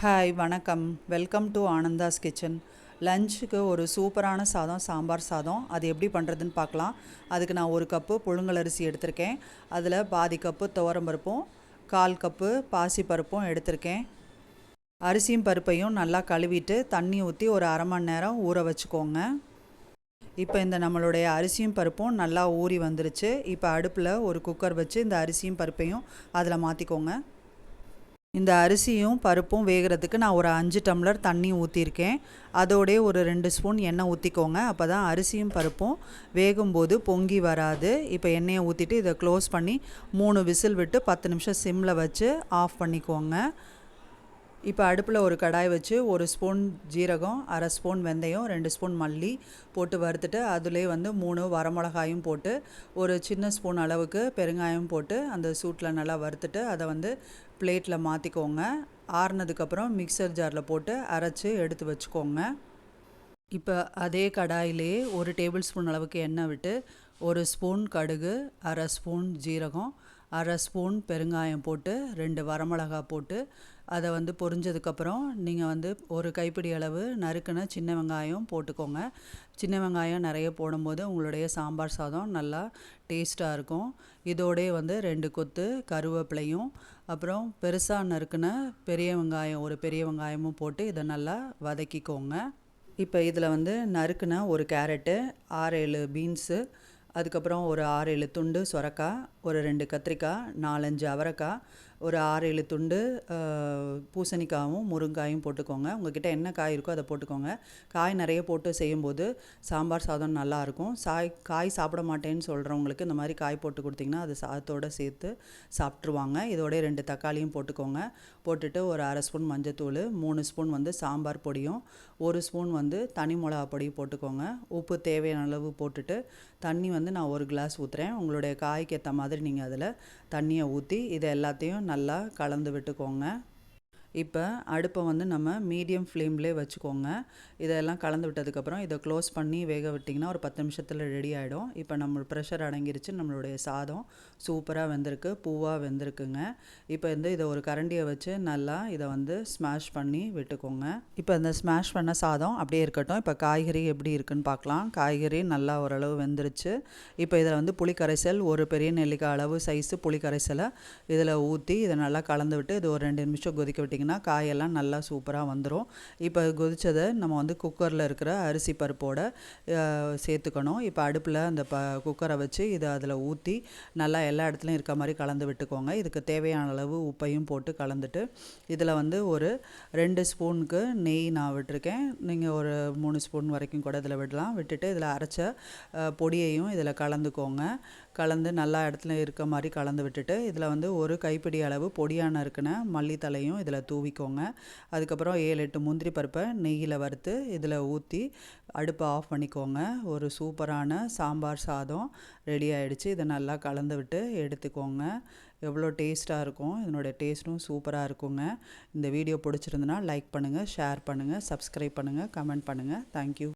Hi வணக்கம். Welcome to Anandhas kitchen. லஞ்சுக்கு ஒரு சூப்பரான சாதம், சாம்பார் சாதம். அது எப்படி பண்ணுறதுன்னு பார்க்கலாம். அதுக்கு நான் ஒரு கப்பு புழுங்கலரிசி எடுத்திருக்கேன். அதில் பாதி கப்பு துவரம்பருப்பும் 1/4 கப்பு பாசிப்பருப்பும் எடுத்திருக்கேன். அரிசியும் பருப்பையும் நல்லா கழுவிட்டு தண்ணி ஊற்றி ஒரு அரை மணி நேரம் ஊற வச்சுக்கோங்க. இப்போ இந்த நம்மளுடைய அரிசியும் பருப்பும் நல்லா ஊறி வந்துருச்சு. இப்போ அடுப்பில் ஒரு குக்கர் வச்சு இந்த அரிசியும் பருப்பையும் அதில் மாற்றிக்கோங்க. இந்த அரிசியும் பருப்பும் வேகிறதுக்கு நான் ஒரு 5 டம்ளர் தண்ணி ஊற்றிருக்கேன். அதோடே ஒரு 2 ஸ்பூன் எண்ணெய் ஊற்றிக்கோங்க. அப்போ தான் அரிசியும் பருப்பும் வேகும்போது பொங்கி வராது. இப்போ எண்ணெயை ஊற்றிட்டு இதை க்ளோஸ் பண்ணி 3 விசில் விட்டு 10 நிமிஷம் சிம்மில் வச்சு ஆஃப் பண்ணிக்கோங்க. இப்போ அடுப்பில் ஒரு கடாய் வச்சு 1 ஸ்பூன் ஜீரகம், அரை ஸ்பூன் வெந்தயம், 2 ஸ்பூன் மல்லி போட்டு வறுத்துட்டு அதுலேயே 3 வரமிளகாயும் போட்டு ஒரு சின்ன ஸ்பூன் அளவுக்கு பெருங்காயம் போட்டு அந்த சூட்டில் நல்லா வறுத்துட்டு அதை பிளேட்டில் மாற்றிக்கோங்க. ஆறுனதுக்கப்புறம் மிக்சர் ஜாரில் போட்டு அரைச்சி எடுத்து வச்சுக்கோங்க. இப்போ அதே கடாயிலே 1 டேபிள் ஸ்பூன் அளவுக்கு எண்ணெய் விட்டு 1 ஸ்பூன் கடுகு, அரை ஸ்பூன் ஜீரகம், அரை ஸ்பூன் பெருங்காயம் போட்டு 2 வரமிளகா போட்டு அதை பொரிஞ்சதுக்கப்புறம் நீங்கள் ஒரு கைப்பிடி அளவு நறுக்குன சின்ன வெங்காயம் போட்டுக்கோங்க. சின்ன வெங்காயம் நிறைய போடும்போது உங்களுடைய சாம்பார் சாதம் நல்லா டேஸ்ட்டாக இருக்கும். இதோடே 2 கொத்து கருவேப்பிலையும் அப்புறம் பெருசாக நறுக்குன பெரிய வெங்காயம் ஒரு பெரிய வெங்காயமும் போட்டு இதை நல்லா வதக்கிக்கோங்க. இப்போ இதில் நறுக்குன ஒரு கேரட்டு, 6-7 பீன்ஸு, அதுக்கப்புறம் ஒரு 6-7 துண்டு சொரக்காய், ஒரு 2 கத்திரிக்காய், 4-5 அவரைக்காய், ஒரு 6-7 துண்டு பூசணிக்காயும் முருங்காயும் போட்டுக்கோங்க. உங்கள்கிட்ட என்ன காய் இருக்கோ அதை போட்டுக்கோங்க. காய் நிறைய போட்டு செய்யும்போது சாம்பார் சாதம் நல்லாயிருக்கும். காய் சாப்பிட மாட்டேன்னு சொல்கிறவங்களுக்கு இந்த மாதிரி காய் போட்டு கொடுத்திங்கன்னா அது சாதத்தோடு சேர்த்து சாப்பிட்ருவாங்க. இதோட 2 தக்காளியும் போட்டுக்கோங்க. போட்டுட்டு ஒரு அரை ஸ்பூன் மஞ்சத்தூள், 3 ஸ்பூன் சாம்பார் பொடியும், 1 ஸ்பூன் தனி மிளகா பொடியும் போட்டுக்கோங்க. உப்பு தேவையான அளவு போட்டுட்டு தண்ணி நான் 1 கிளாஸ் ஊற்றுறேன். உங்களுடைய காய்க்கு ஏற்ற மாதிரி நீங்கள் அதில் தண்ணியை ஊற்றி இதை எல்லாத்தையும் நல்லா கலந்து விட்டுக்கோங்க. இப்போ அடுப்பை நம்ம மீடியம் ஃப்ளேம்லேயே வச்சுக்கோங்க. இதெல்லாம் கலந்து விட்டதுக்கப்புறம் இதை க்ளோஸ் பண்ணி வேக விட்டிங்கன்னா ஒரு 10 நிமிஷத்தில் ரெடி ஆகிடும். இப்போ நம்ம ப்ரெஷர் அடங்கிருச்சு. நம்மளுடைய சாதம் சூப்பராக வெந்திருக்கு, பூவாக வெந்திருக்குங்க. இப்போ இதை ஒரு கரண்டியை வச்சு நல்லா இதை ஸ்மாஷ் பண்ணி விட்டுக்கோங்க. இப்போ இந்த ஸ்மாஷ் பண்ண சாதம் அப்படியே இருக்கட்டும். இப்போ காய்கறி எப்படி இருக்குன்னு பார்க்கலாம். காய்கறி நல்லா ஓரளவு வெந்துருச்சு. இப்போ இதில் புளி கரைசல், ஒரு பெரிய நெல்லிக்காய் அளவு சைஸு புளி கரைசலை இதில் ஊற்றி இதை நல்லா கலந்து விட்டு இது ஒரு 2 நிமிஷம் கொதிக்க விட்டிங்கன்னா காயெல்லாம் நல்லா சூப்பராக வந்துடும். இப்போ கொதித்ததை நம்ம குக்கரில் இருக்கிற அரிசி பருப்போடு சேர்த்துக்கணும். இப்போ அடுப்பில் அந்த குக்கரை வச்சு இதை அதில் ஊற்றி நல்லா எல்லா இடத்துலையும் இருக்க மாதிரி கலந்து விட்டுக்கோங்க. இதுக்கு தேவையான அளவு உப்பையும் போட்டு கலந்துட்டு இதில் ஒரு 2 ஸ்பூனுக்கு நெய் நான் விட்டுருக்கேன். நீங்கள் ஒரு 3 ஸ்பூன் வரைக்கும் கூட இதில் விடலாம். விட்டுட்டு இதில் அரைச்ச பொடியையும் இதில் கலந்துக்கோங்க. கலந்து நல்லா இடத்துல இருக்க மாதிரி கலந்து விட்டுட்டு இதில் ஒரு கைப்பிடி அளவு பொடியான இருக்குன்னு மல்லித்தலையும் இதில் தூவிக்கோங்க. அதுக்கப்புறம் 7-8 முந்திரி பருப்பை நெய்யில் வறுத்து இதில் ஊற்றி அடுப்பை ஆஃப் பண்ணிக்கோங்க. ஒரு சூப்பரான சாம்பார் சாதம் ரெடி ஆகிடுச்சு. இதை நல்லா கலந்து விட்டு எடுத்துக்கோங்க. எவ்வளோ டேஸ்ட்டாக இருக்கும். இதனுடைய டேஸ்ட்டும் சூப்பராக இருக்குங்க. இந்த வீடியோ பிடிச்சிருந்துன்னா லைக் பண்ணுங்கள், ஷேர் பண்ணுங்கள், சப்ஸ்கிரைப் பண்ணுங்கள், கமெண்ட் பண்ணுங்கள். தேங்க்யூ.